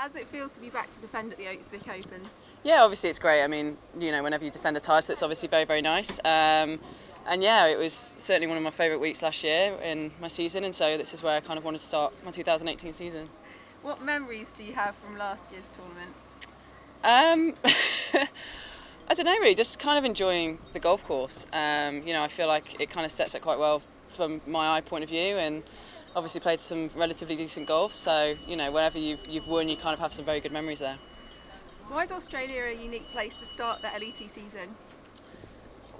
How does it feel to be back to defend at the Oates Vic Open? Yeah, obviously it's great. I mean, you know, whenever you defend a title, it's obviously very, very nice. And yeah, it was certainly one of my favourite weeks last year in my season, and so this is where I kind of wanted to start my 2018 season. What memories do you have from last year's tournament? I don't know really, just kind of enjoying the golf course. You know, I feel like it kind of sets it quite well from my eye point of view, and obviously played some relatively decent golf, so you know, whenever you've won, you kind of have some very good memories there. Why is Australia a unique place to start the LET season?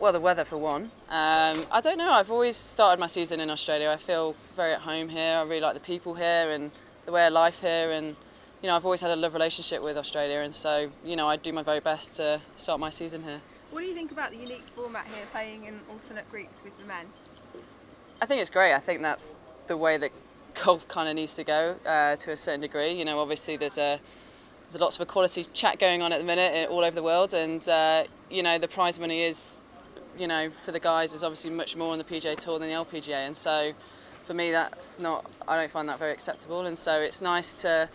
Well, the weather for one. I don't know, I've always started my season in Australia. I feel very at home here. I really like the people here and the way of life here, and you know, I've always had a love relationship with Australia, and so you know, I do my very best to start my season here. What do you think about the unique format here, playing in alternate groups with the men? I think it's great. I think that's the way that golf kind of needs to go to a certain degree. You know, obviously there's lots of equality chat going on at the minute all over the world, and you know, the prize money is, you know, for the guys is obviously much more on the PGA Tour than the LPGA, and so for me I don't find that very acceptable, and so it's nice to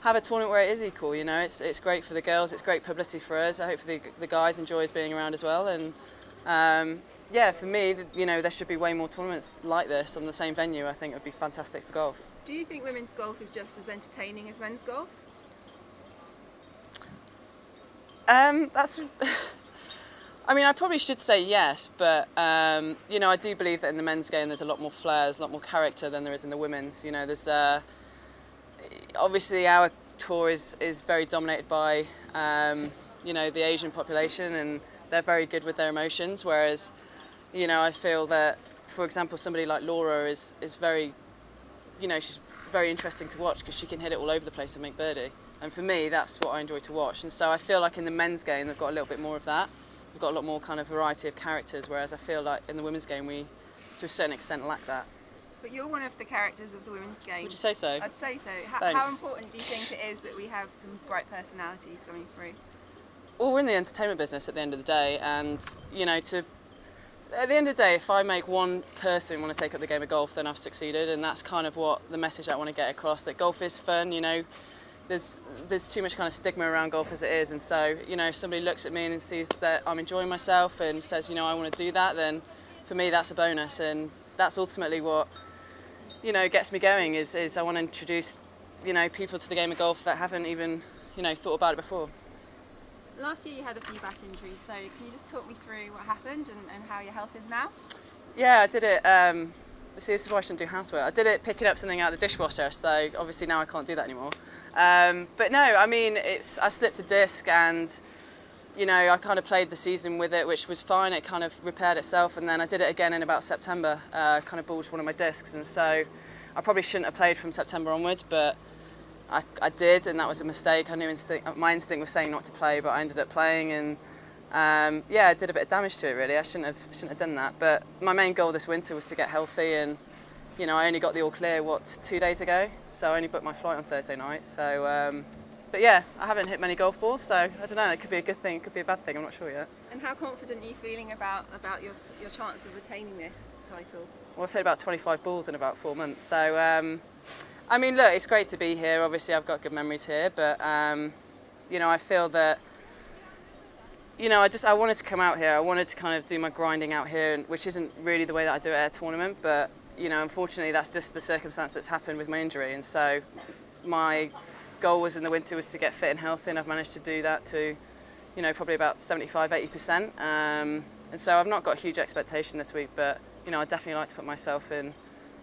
have a tournament where it is equal. You know, it's great for the girls, it's great publicity for us. I hope the guys enjoys being around as well, and yeah, for me, you know, there should be way more tournaments like this on the same venue. I think it would be fantastic for golf. Do you think women's golf is just as entertaining as men's golf? That's. I mean, I probably should say yes, but you know, I do believe that in the men's game there's a lot more flair, there's a lot more character than there is in the women's. You know, there's obviously our tour is very dominated by you know, the Asian population, and they're very good with their emotions, whereas you know, I feel that, for example, somebody like Laura is very, you know, she's very interesting to watch because she can hit it all over the place and make birdie. And for me, that's what I enjoy to watch. And so I feel like in the men's game, they've got a little bit more of that. We've got a lot more kind of variety of characters, whereas I feel like in the women's game, we, to a certain extent, lack that. But you're one of the characters of the women's game. Would you say so? I'd say so. How important do you think it is that we have some bright personalities coming through? Well, we're in the entertainment business at the end of the day, and you know, at the end of the day, if I make one person want to take up the game of golf, then I've succeeded, and that's kind of what the message I want to get across, that golf is fun. You know, there's too much kind of stigma around golf as it is, and so, you know, if somebody looks at me and sees that I'm enjoying myself and says, you know, I want to do that, then for me that's a bonus, and that's ultimately what, you know, gets me going, is I want to introduce, you know, people to the game of golf that haven't even, you know, thought about it before. Last year you had a few back injuries, so can you just talk me through what happened and how your health is now? Yeah, I did it, see, this is why I shouldn't do housework. I did it picking up something out of the dishwasher, so obviously now I can't do that anymore. But no, I mean, I slipped a disc, and you know, I kind of played the season with it, which was fine. It kind of repaired itself, and then I did it again in about September, kind of bulged one of my discs, and so I probably shouldn't have played from September onwards, but I did, and that was a mistake. I knew my instinct was saying not to play, but I ended up playing, and yeah, I did a bit of damage to it really. I shouldn't have done that. But my main goal this winter was to get healthy, and you know, I only got the all clear 2 days ago, so I only booked my flight on Thursday night. So, but yeah, I haven't hit many golf balls, so I don't know. It could be a good thing, it could be a bad thing. I'm not sure yet. And how confident are you feeling about your chance of retaining this title? Well, I've hit about 25 balls in about 4 months, so. I mean, look, it's great to be here. Obviously, I've got good memories here, but you know, I feel that, you know, I wanted to come out here. I wanted to kind of do my grinding out here, which isn't really the way that I do it at a tournament. But you know, unfortunately, that's just the circumstance that's happened with my injury. And so, my goal was in the winter was to get fit and healthy, and I've managed to do that to, you know, probably about 75–80%. And so, I've not got a huge expectation this week, but you know, I definitely like to put myself in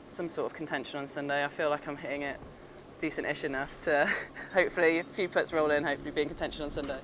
some sort of contention on Sunday. I feel like I'm hitting it decent-ish enough to hopefully, if a few putts roll in, hopefully be in contention on Sunday.